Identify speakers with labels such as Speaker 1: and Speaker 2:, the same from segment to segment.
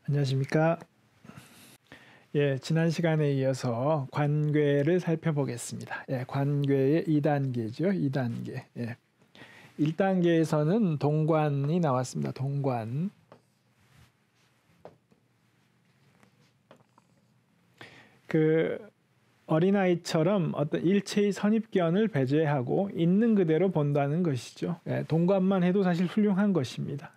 Speaker 1: 안녕하십니까. 지난 시간에 이어서 관괴를 살펴보겠습니다. 관괴의 2단계죠. 2단계. 1단계에서는 동관이 나왔습니다. 동관. 어린아이처럼 어떤 일체의 선입견을 배제하고 있는 그대로 본다는 것이죠. 동관만 해도 사실 훌륭한 것입니다.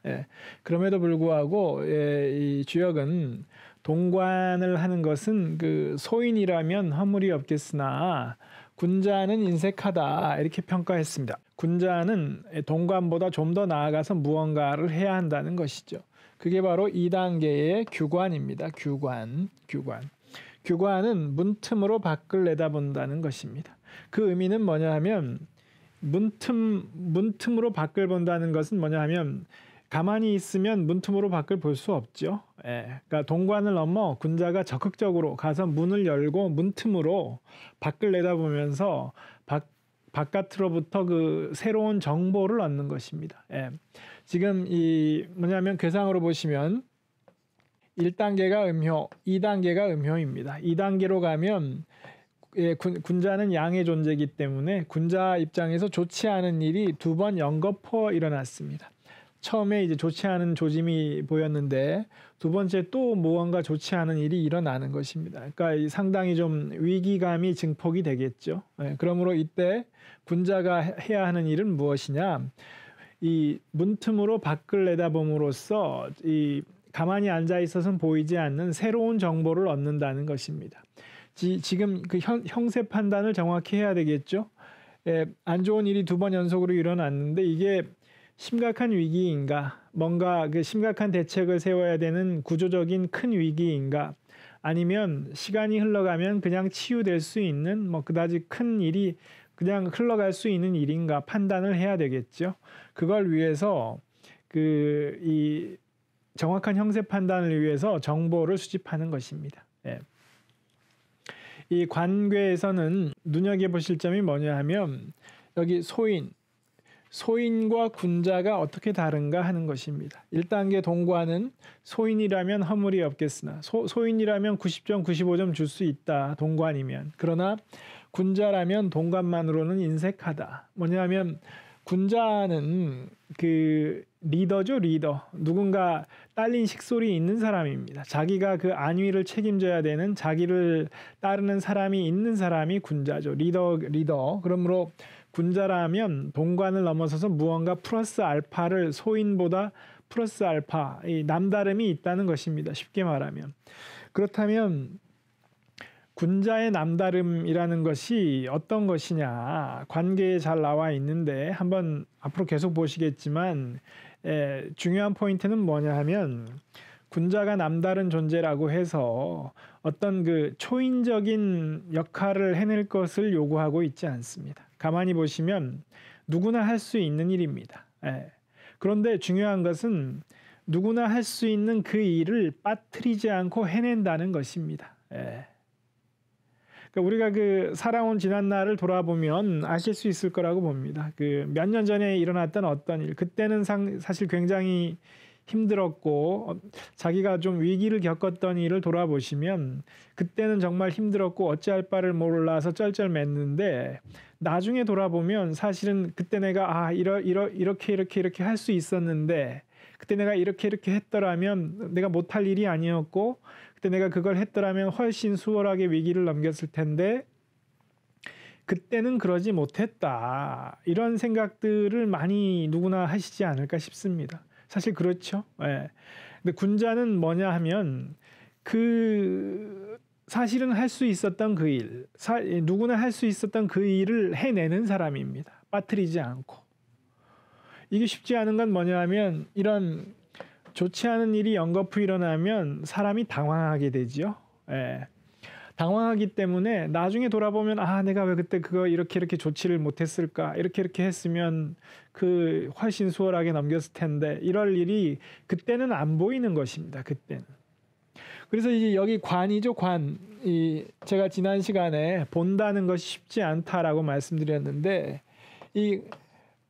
Speaker 1: 그럼에도 불구하고 이 주역은 동관을 하는 것은 소인이라면 허물이 없겠으나 군자는 인색하다 이렇게 평가했습니다. 군자는 동관보다 좀 더 나아가서 무언가를 해야 한다는 것이죠. 그게 바로 2단계의 규관입니다. 규관은 문틈으로 밖을 내다본다는 것입니다. 그 의미는 뭐냐 하면 문틈으로 밖을 본다는 것은 뭐냐 하면 가만히 있으면 문틈으로 밖을 볼 수 없죠. 그러니까 동관을 넘어 군자가 적극적으로 가서 문을 열고 문틈으로 밖을 내다보면서 바깥으로부터 새로운 정보를 얻는 것입니다. 지금 뭐냐면 괴상으로 보시면 1단계가 음효, 2단계가 음효입니다. 2단계로 가면 군자는 양의 존재이기 때문에 군자 입장에서 좋지 않은 일이 두 번 연거푸어 일어났습니다. 처음에 이제 좋지 않은 조짐이 보였는데 두 번째 또 무언가 좋지 않은 일이 일어나는 것입니다. 그러니까 상당히 좀 위기감이 증폭이 되겠죠. 그러므로 이때 군자가 해야 하는 일은 무엇이냐? 이 문틈으로 밖을 내다봄으로써 가만히 앉아 있어서는 보이지 않는 새로운 정보를 얻는다는 것입니다. 지금 형세 판단을 정확히 해야 되겠죠. 안 좋은 일이 두 번 연속으로 일어났는데 이게 심각한 위기인가, 뭔가 심각한 대책을 세워야 되는 구조적인 큰 위기인가, 아니면 시간이 흘러가면 그냥 치유될 수 있는 그다지 큰 일이 그냥 흘러갈 수 있는 일인가 판단을 해야 되겠죠. 그걸 위해서 이 정확한 형세 판단을 위해서 정보를 수집하는 것입니다. 이 관괴에서는 눈여겨보실 점이 뭐냐 하면 여기 소인과 군자가 어떻게 다른가 하는 것입니다. 1단계 동관은 소인이라면 허물이 없겠으나 소인이라면 90점, 95점 줄 수 있다. 동관이면. 그러나 군자라면 동관만으로는 인색하다. 뭐냐면 군자는 리더죠, 리더. 누군가 딸린 식솔이 있는 사람입니다. 자기가 안위를 책임져야 되는 자기를 따르는 사람이 있는 사람이 군자죠. 리더. 그러므로 군자라면 동관을 넘어서서 무언가 플러스 알파를 소인보다 플러스 알파, 이 남다름이 있다는 것입니다. 쉽게 말하면. 그렇다면 군자의 남다름이라는 것이 어떤 것이냐, 관계에 잘 나와 있는데 한번 앞으로 계속 보시겠지만 중요한 포인트는 뭐냐 하면 군자가 남다른 존재라고 해서 어떤 초인적인 역할을 해낼 것을 요구하고 있지 않습니다. 가만히 보시면 누구나 할 수 있는 일입니다. 그런데 중요한 것은 누구나 할 수 있는 그 일을 빠뜨리지 않고 해낸다는 것입니다. 그러니까 우리가 살아온 지난 날을 돌아보면 아실 수 있을 거라고 봅니다. 몇 년 전에 일어났던 어떤 일, 그때는 사실 굉장히 힘들었고 자기가 좀 위기를 겪었던 일을 돌아보시면 그때는 정말 힘들었고 어찌할 바를 몰라서 쩔쩔맸는데 나중에 돌아보면 사실은 그때 내가 이렇게 할 수 있었는데 그때 내가 이렇게 했더라면 내가 못할 일이 아니었고 그때 내가 그걸 했더라면 훨씬 수월하게 위기를 넘겼을 텐데 그때는 그러지 못했다. 이런 생각들을 많이 누구나 하시지 않을까 싶습니다. 사실 그렇죠. 근데 군자는 뭐냐 하면 사실은 할 수 있었던 그 일, 누구나 할 수 있었던 그 일을 해내는 사람입니다. 빠뜨리지 않고. 이게 쉽지 않은 건 뭐냐 하면 이런 좋지 않은 일이 연거푸 일어나면 사람이 당황하게 되죠. 당황하기 때문에 나중에 돌아보면 내가 왜 그때 그거 이렇게 조치를 못했을까, 이렇게 했으면 훨씬 수월하게 넘겼을 텐데, 이럴 일이 그때는 안 보이는 것입니다. 그때는. 그래서 이제 여기 관이죠, 관. 제가 지난 시간에 본다는 것이 쉽지 않다라고 말씀드렸는데 이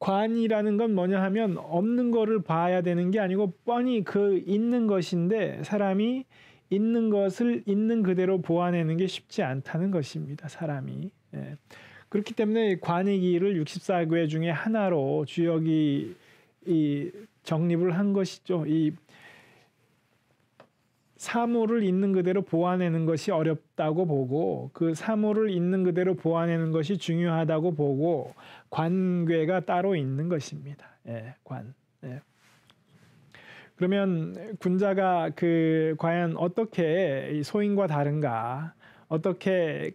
Speaker 1: 관이라는 건 뭐냐 하면 없는 거를 봐야 되는 게 아니고 뻔히 그 있는 것인데 사람이 있는 것을 있는 그대로 보아내는 게 쉽지 않다는 것입니다. 사람이. 예. 그렇기 때문에 관이기를 64궤 중에 하나로 주역이 정립을 한 것이죠. 이 사물을 있는 그대로 보아내는 것이 어렵다고 보고 그 사물을 있는 그대로 보아내는 것이 중요하다고 보고 관괴가 따로 있는 것입니다. 예, 관. 예. 그러면 군자가 과연 어떻게 소인과 다른가? 어떻게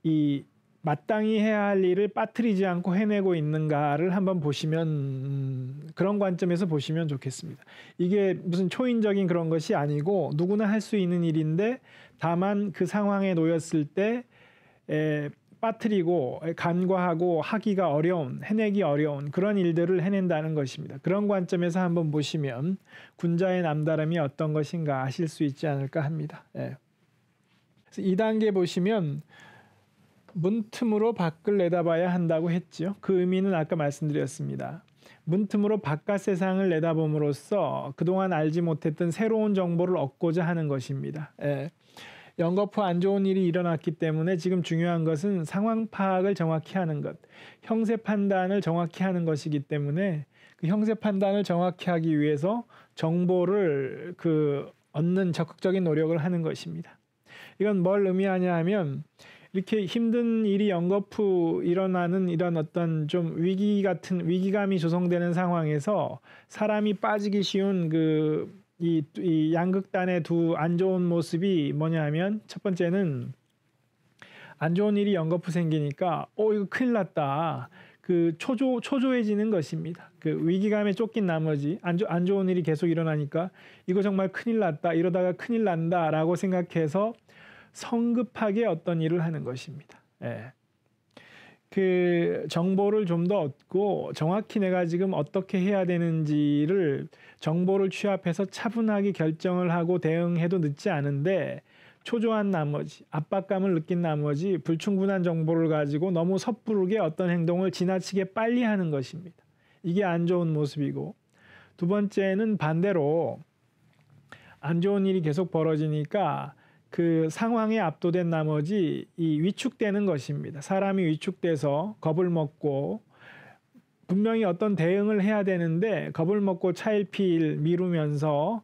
Speaker 1: 이 마땅히 해야 할 일을 빠뜨리지 않고 해내고 있는가를 한번 보시면 그런 관점에서 보시면 좋겠습니다. 이게 무슨 초인적인 그런 것이 아니고 누구나 할 수 있는 일인데 다만 그 상황에 놓였을 때 빠뜨리고 간과하고 하기가 어려운, 해내기 어려운 그런 일들을 해낸다는 것입니다. 그런 관점에서 한번 보시면 군자의 남다름이 어떤 것인가 아실 수 있지 않을까 합니다. 예. 그래서 2단계 보시면 문틈으로 밖을 내다봐야 한다고 했죠. 그 의미는 아까 말씀드렸습니다. 문틈으로 바깥 세상을 내다봄으로써 그동안 알지 못했던 새로운 정보를 얻고자 하는 것입니다. 예. 영겁 후 안 좋은 일이 일어났기 때문에 지금 중요한 것은 상황 파악을 정확히 하는 것, 형세 판단을 정확히 하는 것이기 때문에 그 형세 판단을 정확히 하기 위해서 정보를 얻는 적극적인 노력을 하는 것입니다. 이건 뭘 의미하냐 하면 이렇게 힘든 일이 영겁 후 일어나는 이런 어떤 좀 위기감이 조성되는 상황에서 사람이 빠지기 쉬운 이 양극단의 두 안 좋은 모습이 뭐냐 하면 첫 번째는 안 좋은 일이 영겁 후 생기니까 이거 큰일 났다. 초조해지는 것입니다. 위기감에 쫓긴 나머지 안 좋은 일이 계속 일어나니까 이거 정말 큰일 났다. 이러다가 큰일 난다라고 생각해서 성급하게 어떤 일을 하는 것입니다. 예. 정보를 좀 더 얻고 정확히 내가 지금 어떻게 해야 되는지를 정보를 취합해서 차분하게 결정을 하고 대응해도 늦지 않은데 초조한 나머지 압박감을 느낀 나머지 불충분한 정보를 가지고 너무 섣부르게 어떤 행동을 지나치게 빨리 하는 것입니다. 이게 안 좋은 모습이고 두 번째는 반대로 안 좋은 일이 계속 벌어지니까 상황에 압도된 나머지 위축되는 것입니다. 사람이 위축돼서 겁을 먹고 분명히 어떤 대응을 해야 되는데 겁을 먹고 차일피일 미루면서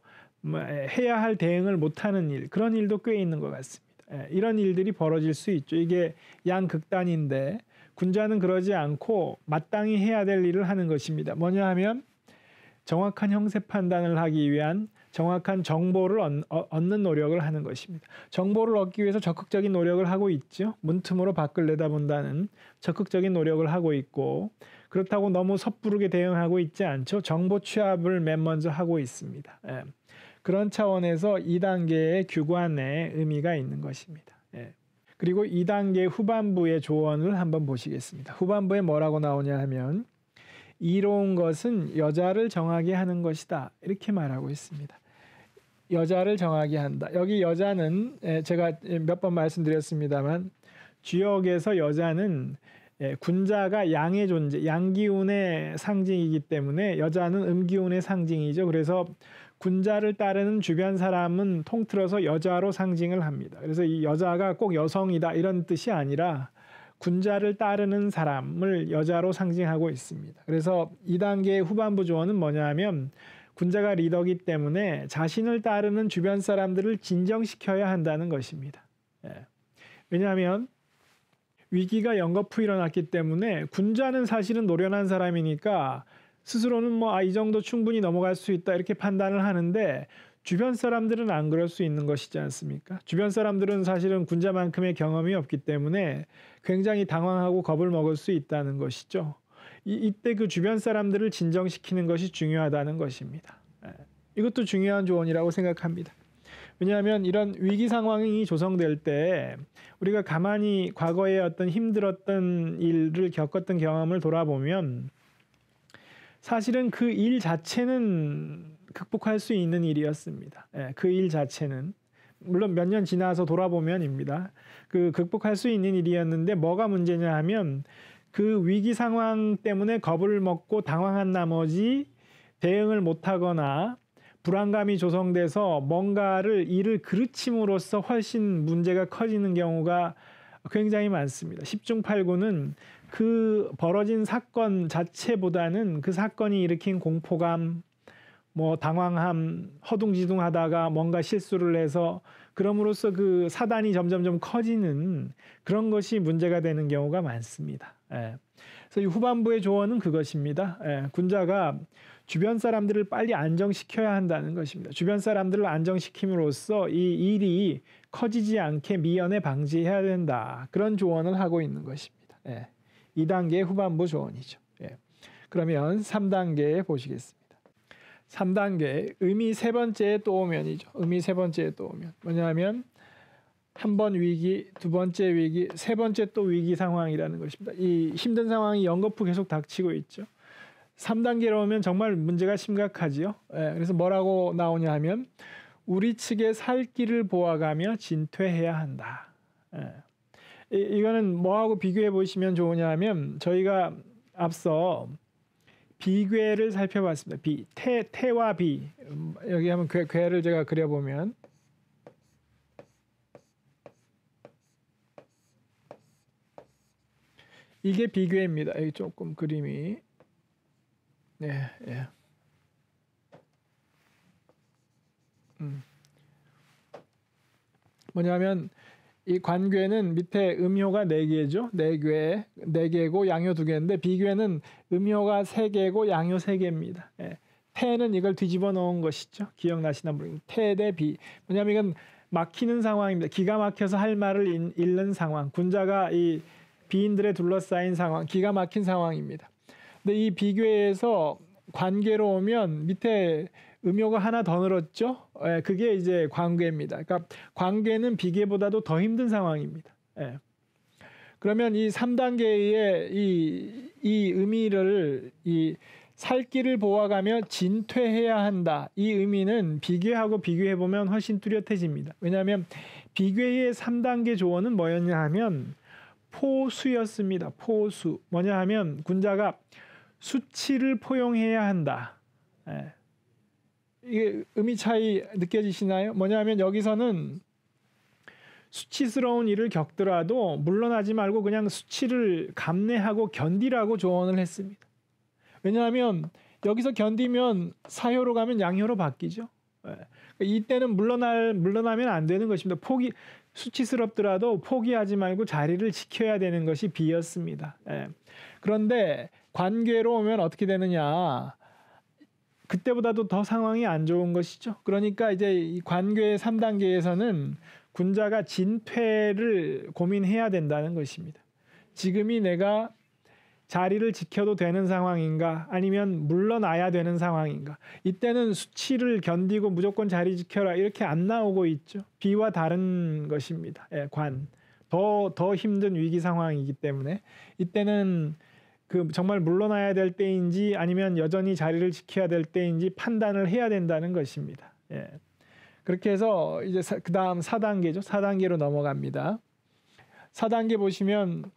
Speaker 1: 해야 할 대응을 못하는 일, 그런 일도 꽤 있는 것 같습니다. 이런 일들이 벌어질 수 있죠. 이게 양극단인데 군자는 그러지 않고 마땅히 해야 될 일을 하는 것입니다. 뭐냐 하면 정확한 형세 판단을 하기 위한 정확한 정보를 얻는 노력을 하는 것입니다. 정보를 얻기 위해서 적극적인 노력을 하고 있죠. 문틈으로 밖을 내다본다는 적극적인 노력을 하고 있고 그렇다고 너무 섣부르게 대응하고 있지 않죠. 정보 취합을 맨 먼저 하고 있습니다. 예. 그런 차원에서 2단계의 규관의 의미가 있는 것입니다. 예. 그리고 2단계 후반부의 조언을 한번 보시겠습니다. 후반부에 뭐라고 나오냐 하면 이로운 것은 여자를 정하게 하는 것이다. 이렇게 말하고 있습니다. 여자를 정하게 한다. 여기 여자는 제가 몇 번 말씀드렸습니다만 주역에서 여자는 군자가 양의 존재, 양기운의 상징이기 때문에 여자는 음기운의 상징이죠. 그래서 군자를 따르는 주변 사람은 통틀어서 여자로 상징을 합니다. 그래서 이 여자가 꼭 여성이다 이런 뜻이 아니라 군자를 따르는 사람을 여자로 상징하고 있습니다. 그래서 2단계의 후반부 조언은 뭐냐 하면 군자가 리더이기 때문에 자신을 따르는 주변 사람들을 진정시켜야 한다는 것입니다. 왜냐하면 위기가 영겁 후 일어났기 때문에 군자는 사실은 노련한 사람이니까 스스로는 이 정도 충분히 넘어갈 수 있다 이렇게 판단을 하는데 주변 사람들은 안 그럴 수 있는 것이지 않습니까? 주변 사람들은 사실은 군자만큼의 경험이 없기 때문에 굉장히 당황하고 겁을 먹을 수 있다는 것이죠. 이때 주변 사람들을 진정시키는 것이 중요하다는 것입니다. 이것도 중요한 조언이라고 생각합니다. 왜냐하면 이런 위기 상황이 조성될 때 우리가 가만히 과거에 어떤 힘들었던 일을 겪었던 경험을 돌아보면 사실은 그 일 자체는 극복할 수 있는 일이었습니다. 그 일 자체는 물론 몇 년 지나서 돌아보면입니다. 극복할 수 있는 일이었는데 뭐가 문제냐 하면 그 위기 상황 때문에 겁을 먹고 당황한 나머지 대응을 못하거나 불안감이 조성돼서 뭔가를 일을 그르침으로써 훨씬 문제가 커지는 경우가 굉장히 많습니다. 10중 8구는 그 벌어진 사건 자체보다는 그 사건이 일으킨 공포감, 뭐 당황함, 허둥지둥하다가 뭔가 실수를 해서 그럼으로써 그 사단이 점점점 커지는 그런 것이 문제가 되는 경우가 많습니다. 예. 그래서 이 후반부의 조언은 그것입니다. 예. 군자가 주변 사람들을 빨리 안정시켜야 한다는 것입니다. 주변 사람들을 안정시킴으로써 이 일이 커지지 않게 미연에 방지해야 된다. 그런 조언을 하고 있는 것입니다. 예. 2단계의 후반부 조언이죠. 예. 그러면 3단계 보시겠습니다. 3단계 의미 세 번째에 또 오면이죠. 의미 세 번째에 또 오면 뭐냐면 한 번 위기, 두 번째 위기, 세 번째 또 위기 상황이라는 것입니다. 이 힘든 상황이 연거푸 계속 닥치고 있죠. 3단계로 오면 정말 문제가 심각하지요. 예, 그래서 뭐라고 나오냐 하면 우리 측의 살 길을 보아가며 진퇴해야 한다. 예. 이거는 뭐하고 비교해 보시면 좋으냐 하면 저희가 앞서 비괴를 살펴봤습니다. 태와 비. 여기 한번 괴를 제가 그려보면 이게 비괴입니다. 여기 조금 그림이 네, 예. 뭐냐면 이 관괴는 밑에 음효가 4개죠. 4개고 양효 2개인데 비괴는 음효가 3개고 양효 3개입니다. 예. 태는 이걸 뒤집어 놓은 것이죠. 기억나시나 모르겠는데 태 대 비. 뭐냐면 이건 막히는 상황입니다. 기가 막혀서 할 말을 잃는 상황. 군자가 이 비인들에 둘러싸인 상황, 기가 막힌 상황입니다. 근데 이 비괴에서 관괴로 오면 밑에 음효가 하나 더 늘었죠. 예, 그게 이제 관괴입니다. 그러니까 관괴는 비괴보다도 더 힘든 상황입니다. 예. 그러면 이 3단계의 이 의미를 이 살 길을 보아가며 진퇴해야 한다. 이 의미는 비괴하고 비교해 보면 훨씬 뚜렷해집니다. 왜냐하면 비괴의 3단계 조언은 뭐였냐 하면 포수였습니다. 포수. 뭐냐 하면 군자가 수치를 포용해야 한다. 예. 이게 의미 차이 느껴지시나요? 뭐냐 하면 여기서는 수치스러운 일을 겪더라도 물러나지 말고 그냥 수치를 감내하고 견디라고 조언을 했습니다. 왜냐하면 여기서 견디면 사효로 가면 양효로 바뀌죠. 예. 이때는 물러나면 안 되는 것입니다. 수치스럽더라도 포기하지 말고 자리를 지켜야 되는 것이 비였습니다. 예. 그런데 관괴로 오면 어떻게 되느냐? 그때보다도 더 상황이 안 좋은 것이죠. 그러니까 이제 이 관괴의 3단계에서는 군자가 진퇴를 고민해야 된다는 것입니다. 지금이 내가 자리를 지켜도 되는 상황인가 아니면 물러나야 되는 상황인가. 이때는 수치를 견디고 무조건 자리 지켜라 이렇게 안 나오고 있죠. 비와 다른 것입니다. 예, 더 힘든 위기 상황이기 때문에 이때는 그 정말 물러나야 될 때인지 아니면 여전히 자리를 지켜야 될 때인지 판단을 해야 된다는 것입니다. 예. 그렇게 해서 이제 그 다음 4단계죠. 4단계로 넘어갑니다. 4단계 보시면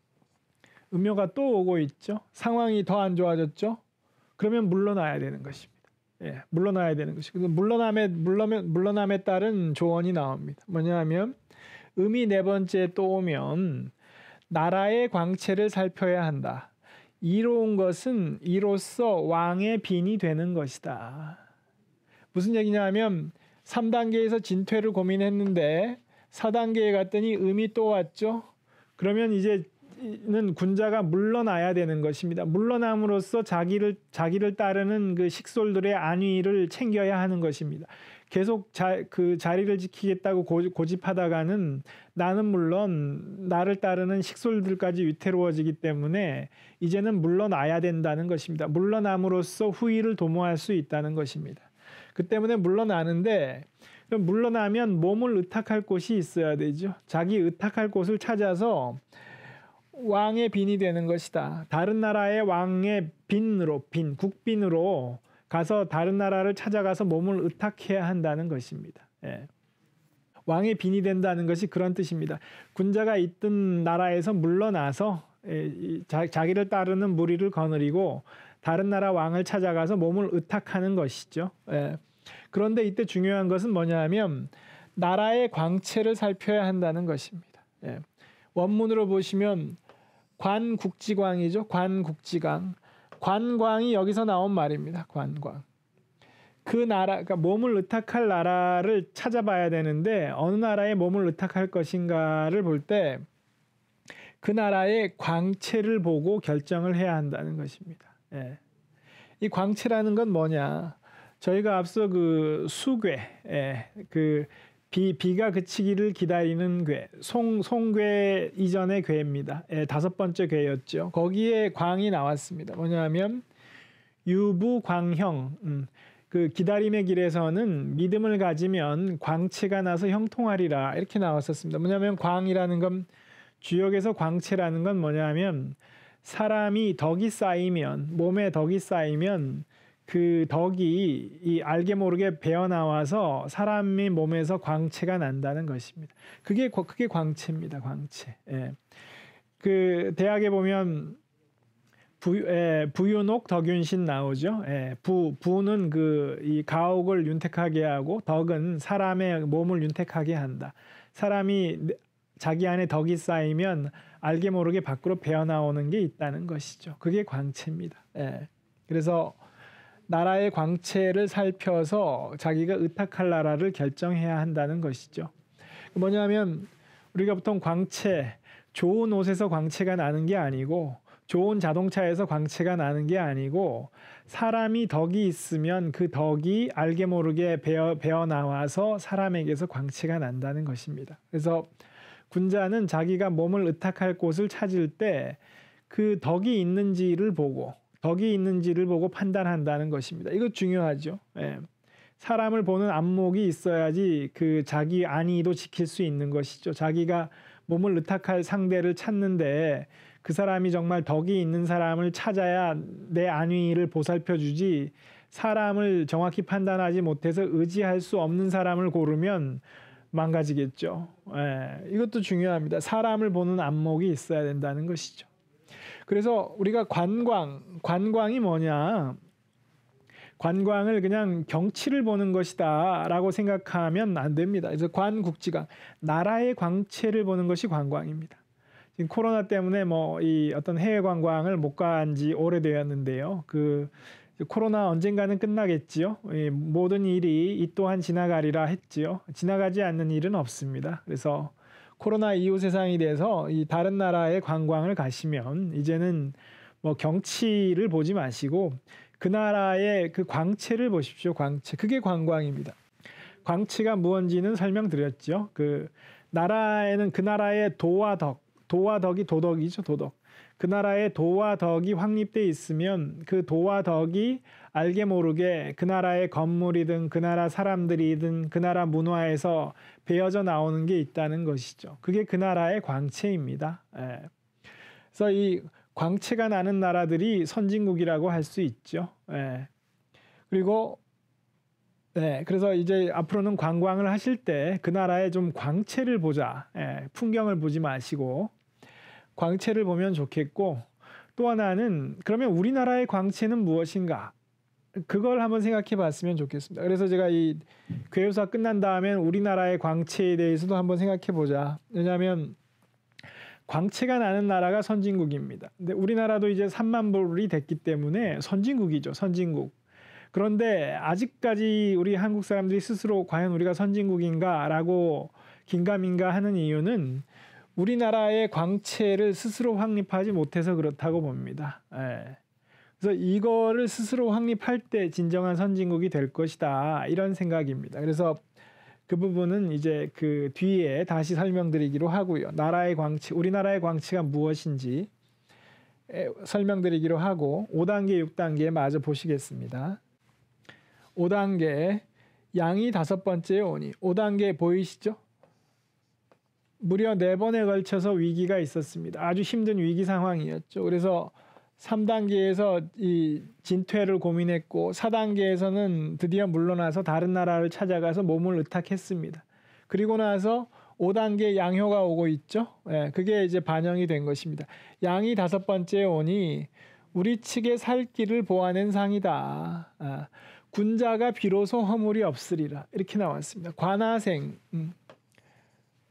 Speaker 1: 음효가 또 오고 있죠. 상황이 더 안 좋아졌죠. 그러면 물러나야 되는 것입니다. 예, 물러나야 되는 것이고 물러남에 따른 조언이 나옵니다. 뭐냐면 음이 네 번째 또 오면 나라의 광채를 살펴야 한다. 이로운 것은 이로써 왕의 빈이 되는 것이다. 무슨 얘기냐 하면 3단계에서 진퇴를 고민했는데 4단계에 갔더니 음이 또 왔죠. 그러면 이제는 군자가 물러나야 되는 것입니다. 물러남으로써 자기를 따르는 그 식솔들의 안위를 챙겨야 하는 것입니다. 계속 그 자리를 지키겠다고 고집하다가는 나는 물론 나를 따르는 식솔들까지 위태로워지기 때문에 이제는 물러나야 된다는 것입니다. 물러남으로써 후위를 도모할 수 있다는 것입니다. 그 때문에 물러나는데 물러나면 몸을 의탁할 곳이 있어야 되죠. 자기 의탁할 곳을 찾아서 왕의 빈이 되는 것이다. 다른 나라의 왕의 국빈으로 가서 다른 나라를 찾아가서 몸을 의탁해야 한다는 것입니다. 예. 왕의 빈이 된다는 것이 그런 뜻입니다. 군자가 있던 나라에서 물러나서 자기를 따르는 무리를 거느리고 다른 나라 왕을 찾아가서 몸을 의탁하는 것이죠. 예. 그런데 이때 중요한 것은 뭐냐면 나라의 광채를 살펴야 한다는 것입니다. 예. 원문으로 보시면 관국지광이죠. 관국지광. 관광이 여기서 나온 말입니다. 관광. 그 나라, 그러니까 몸을 의탁할 나라를 찾아봐야 되는데 어느 나라에 몸을 의탁할 것인가를 볼 때 그 나라의 광채를 보고 결정을 해야 한다는 것입니다. 예. 이 광채라는 건 뭐냐? 저희가 앞서 그 수괴, 그 비가 그치기를 기다리는 괴, 송괴 이전의 괴입니다. 5번째 괴였죠. 거기에 광이 나왔습니다. 뭐냐면 유부광형, 그 기다림의 길에서는 믿음을 가지면 광채가 나서 형통하리라 이렇게 나왔었습니다. 뭐냐면 광이라는 건 주역에서 광채라는 건 뭐냐면 사람이 덕이 쌓이면 몸에 덕이 쌓이면 그 덕이 이 알게 모르게 배어 나와서 사람의 몸에서 광채가 난다는 것입니다. 그게 광채입니다. 광채. 예. 그 대학에 보면 부윤옥 덕윤신 나오죠. 예. 부는 이 가옥을 윤택하게 하고 덕은 사람의 몸을 윤택하게 한다. 사람이 자기 안에 덕이 쌓이면 알게 모르게 밖으로 배어 나오는 게 있다는 것이죠. 그게 광채입니다. 예. 그래서 나라의 광채를 살펴서 자기가 의탁할 나라를 결정해야 한다는 것이죠. 뭐냐면 우리가 보통 광채, 좋은 옷에서 광채가 나는 게 아니고 좋은 자동차에서 광채가 나는 게 아니고 사람이 덕이 있으면 그 덕이 알게 모르게 배어 나와서 사람에게서 광채가 난다는 것입니다. 그래서 군자는 자기가 몸을 의탁할 곳을 찾을 때 그 덕이 있는지를 보고 판단한다는 것입니다. 이거 중요하죠. 예. 사람을 보는 안목이 있어야지 그 자기 안위도 지킬 수 있는 것이죠. 자기가 몸을 의탁할 상대를 찾는데 그 사람이 정말 덕이 있는 사람을 찾아야 내 안위를 보살펴 주지 사람을 정확히 판단하지 못해서 의지할 수 없는 사람을 고르면 망가지겠죠. 예, 이것도 중요합니다. 사람을 보는 안목이 있어야 된다는 것이죠. 그래서 우리가 관광이 뭐냐? 관광을 그냥 경치를 보는 것이다 라고 생각하면 안 됩니다. 그래서 관국지광, 나라의 광채를 보는 것이 관광입니다. 지금 코로나 때문에 이 어떤 해외 관광을 못 간 지 오래되었는데요. 코로나 언젠가는 끝나겠지요. 모든 일이 이 또한 지나가리라 했지요. 지나가지 않는 일은 없습니다. 그래서 코로나 이후 세상이 돼서 이 다른 나라의 관광을 가시면 이제는 경치를 보지 마시고 그 나라의 그 광채를 보십시오. 광채. 그게 관광입니다. 광채가 무엇인지는 설명드렸죠. 그 나라에는 그 나라의 도와 덕이 도덕이죠. 도덕. 그 나라의 도와 덕이 확립돼 있으면 그 도와 덕이 알게 모르게 그 나라의 건물이든 그 나라 사람들이든 그 나라 문화에서 배어져 나오는 게 있다는 것이죠. 그게 그 나라의 광채입니다. 예. 그래서 이 광채가 나는 나라들이 선진국이라고 할 수 있죠. 예. 그리고 그래서 이제 앞으로는 관광을 하실 때 그 나라의 좀 광채를 보자. 풍경을 보지 마시고 광채를 보면 좋겠고 또 하나는 그러면 우리나라의 광채는 무엇인가? 그걸 한번 생각해 봤으면 좋겠습니다. 그래서 제가 이 괴우사 끝난 다음에 우리나라의 광채에 대해서도 한번 생각해 보자. 왜냐하면 광채가 나는 나라가 선진국입니다. 근데 우리나라도 이제 3만 불이 됐기 때문에 선진국이죠. 선진국. 그런데 아직까지 우리 한국 사람들이 스스로 과연 우리가 선진국인가라고 긴가민가 하는 이유는 우리나라의 광채를 스스로 확립하지 못해서 그렇다고 봅니다. 그래서 이거를 스스로 확립할 때 진정한 선진국이 될 것이다. 이런 생각입니다. 그래서 그 부분은 이제 그 뒤에 다시 설명드리기로 하고요. 나라의 광채, 우리나라의 광채가 무엇인지 설명드리기로 하고 5단계, 6단계 마저 보시겠습니다. 5단계 양이 5번째에 오니 5단계 보이시죠? 무려 4번에 걸쳐서 위기가 있었습니다. 아주 힘든 위기 상황이었죠. 그래서 3단계에서 이 진퇴를 고민했고 4단계에서는 드디어 물러나서 다른 나라를 찾아가서 몸을 의탁했습니다. 그리고 나서 5단계 양효가 오고 있죠. 예, 그게 이제 반영이 된 것입니다. 양이 5번째에 오니 우리 측의 살 길을 보아낸 상이다. 군자가 비로소 허물이 없으리라. 이렇게 나왔습니다. 관하생.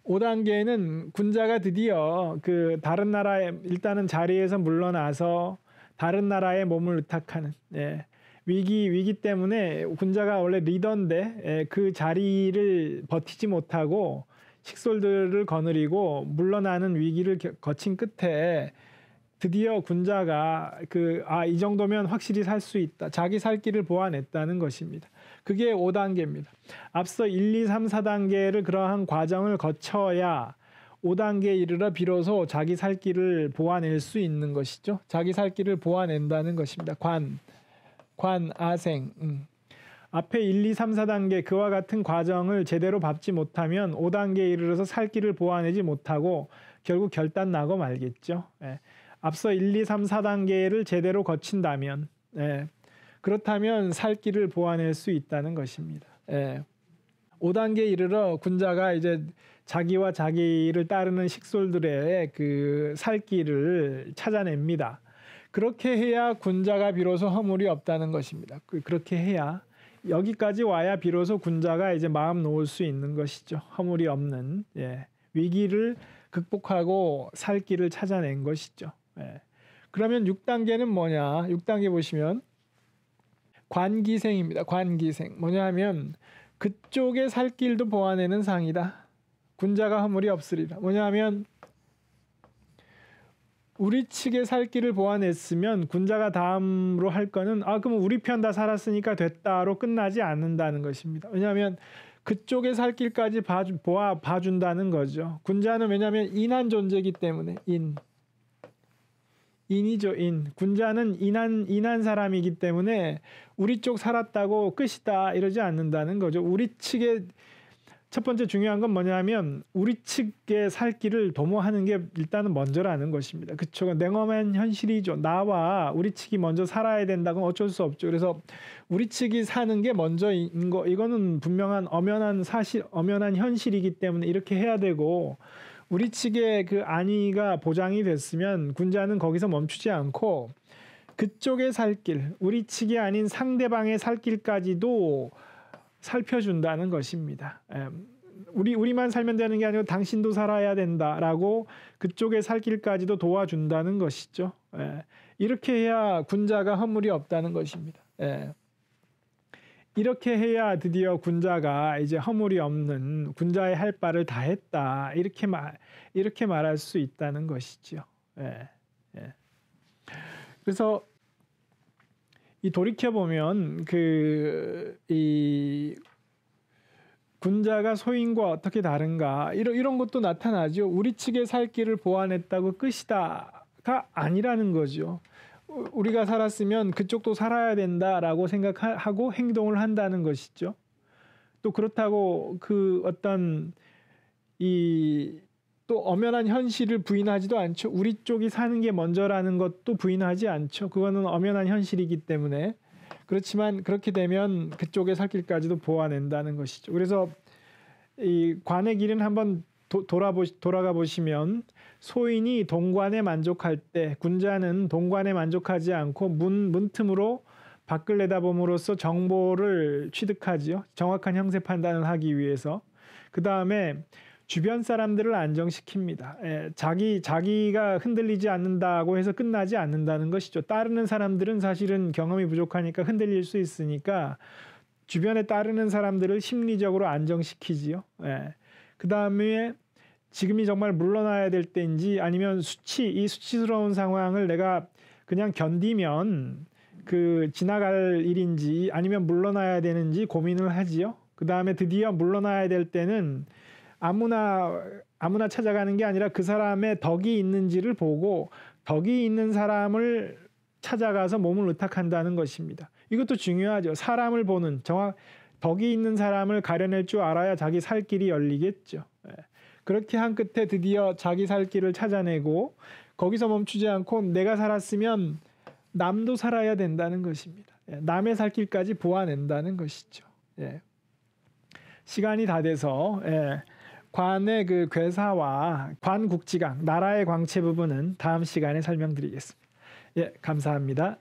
Speaker 1: 5단계는 군자가 드디어 그 다른 나라에 일단은 자리에서 물러나서 다른 나라에 몸을 의탁하는, 예, 위기 때문에 군자가 원래 리더인데, 예, 그 자리를 버티지 못하고 식솔들을 거느리고 물러나는 위기를 거친 끝에 드디어 군자가 이 정도면 확실히 살 수 있다. 자기 살 길을 보아냈다는 것입니다. 그게 5단계입니다. 앞서 1, 2, 3, 4단계를 그러한 과정을 거쳐야 5단계에 이르러 비로소 자기 살 길을 보아낼 수 있는 것이죠. 자기 살 길을 보아낸다는 것입니다. 관아생. 앞에 1, 2, 3, 4단계 그와 같은 과정을 제대로 밟지 못하면 5단계에 이르러서 살 길을 보아내지 못하고 결국 결단 나고 말겠죠. 예. 앞서 1, 2, 3, 4단계를 제대로 거친다면, 예, 그렇다면 살 길을 보아낼 수 있다는 것입니다. 예. 5단계에 이르러 군자가 이제 자기와 자기를 따르는 식솔들의 그 살 길을 찾아냅니다. 그렇게 해야 군자가 비로소 허물이 없다는 것입니다. 그렇게 해야 여기까지 와야 비로소 군자가 이제 마음 놓을 수 있는 것이죠. 허물이 없는, 예, 위기를 극복하고 살 길을 찾아낸 것이죠. 예. 그러면 6단계는 뭐냐? 6단계 보시면 관기생입니다. 관기생. 뭐냐 하면 그쪽의 살 길도 보아내는 상이다. 군자가 허물이 없으리라. 뭐냐 하면 우리 측의 살 길을 보아냈으면 군자가 다음으로 할 거는 그럼 우리 편 다 살았으니까 됐다로 끝나지 않는다는 것입니다. 왜냐하면 그쪽의 살 길까지 봐준다는 거죠. 군자는 왜냐하면 인한 존재이기 때문에 인이죠, 인. 군자는 인한 사람이기 때문에 우리 쪽 살았다고 끝이다 이러지 않는다는 거죠. 우리 측의 첫 번째 중요한 건 뭐냐면 우리 측의 살 길을 도모하는 게 일단은 먼저라는 것입니다. 그쵸? 냉엄한 현실이죠. 나와 우리 측이 먼저 살아야 된다고 어쩔 수 없죠. 그래서 우리 측이 사는 게 먼저인 거, 이거는 분명한 엄연한 사실, 엄연한 현실이기 때문에 이렇게 해야 되고, 우리 측의 그 안위가 보장이 됐으면 군자는 거기서 멈추지 않고 그쪽의 살 길, 우리 측이 아닌 상대방의 살 길까지도 살펴준다는 것입니다. 우리만 살면 되는 게 아니고 당신도 살아야 된다라고 그쪽의 살 길까지도 도와준다는 것이죠. 이렇게 해야 군자가 허물이 없다는 것입니다. 이렇게 해야 드디어 군자가 이제 허물이 없는, 군자의 할 바를 다 했다, 이렇게 말할 수 있다는 것이죠. 그래서 이 돌이켜 보면 이 군자가 소인과 어떻게 다른가, 이런 것도 나타나죠. 우리 측의 살 길을 보완했다고 끝이다가 아니라는 거죠. 우리가 살았으면 그쪽도 살아야 된다라고 생각하고 행동을 한다는 것이죠. 또 그렇다고 그 어떤 또 엄연한 현실을 부인하지도 않죠. 우리 쪽이 사는 게 먼저라는 것도 부인하지 않죠. 그거는 엄연한 현실이기 때문에. 그렇지만 그렇게 되면 그쪽의 살 길까지도 보완낸다는 것이죠. 그래서 이 관의 길은 한번 돌아가 보시면 소인이 동관에 만족할 때 군자는 동관에 만족하지 않고 문틈으로 밖을 내다봄으로써 정보를 취득하지요. 정확한 형세 판단을 하기 위해서. 그 다음에 주변 사람들을 안정시킵니다. 자기가 흔들리지 않는다고 해서 끝나지 않는다는 것이죠. 따르는 사람들은 사실은 경험이 부족하니까 흔들릴 수 있으니까 주변에 따르는 사람들을 심리적으로 안정시키지요. 그 다음에 지금이 정말 물러나야 될 때인지 아니면 이 수치스러운 상황을 내가 그냥 견디면 지나갈 일인지 아니면 물러나야 되는지 고민을 하지요. 그 다음에 드디어 물러나야 될 때는 아무나 찾아가는 게 아니라 그 사람의 덕이 있는지를 보고 덕이 있는 사람을 찾아가서 몸을 의탁한다는 것입니다. 이것도 중요하죠. 사람을 보는, 덕이 있는 사람을 가려낼 줄 알아야 자기 살 길이 열리겠죠. 그렇게 한 끝에 드디어 자기 살 길을 찾아내고 거기서 멈추지 않고 내가 살았으면 남도 살아야 된다는 것입니다. 남의 살 길까지 보아낸다는 것이죠. 시간이 다 돼서 관의 그 괴사와 관국지강, 나라의 광채 부분은 다음 시간에 설명드리겠습니다. 예, 감사합니다.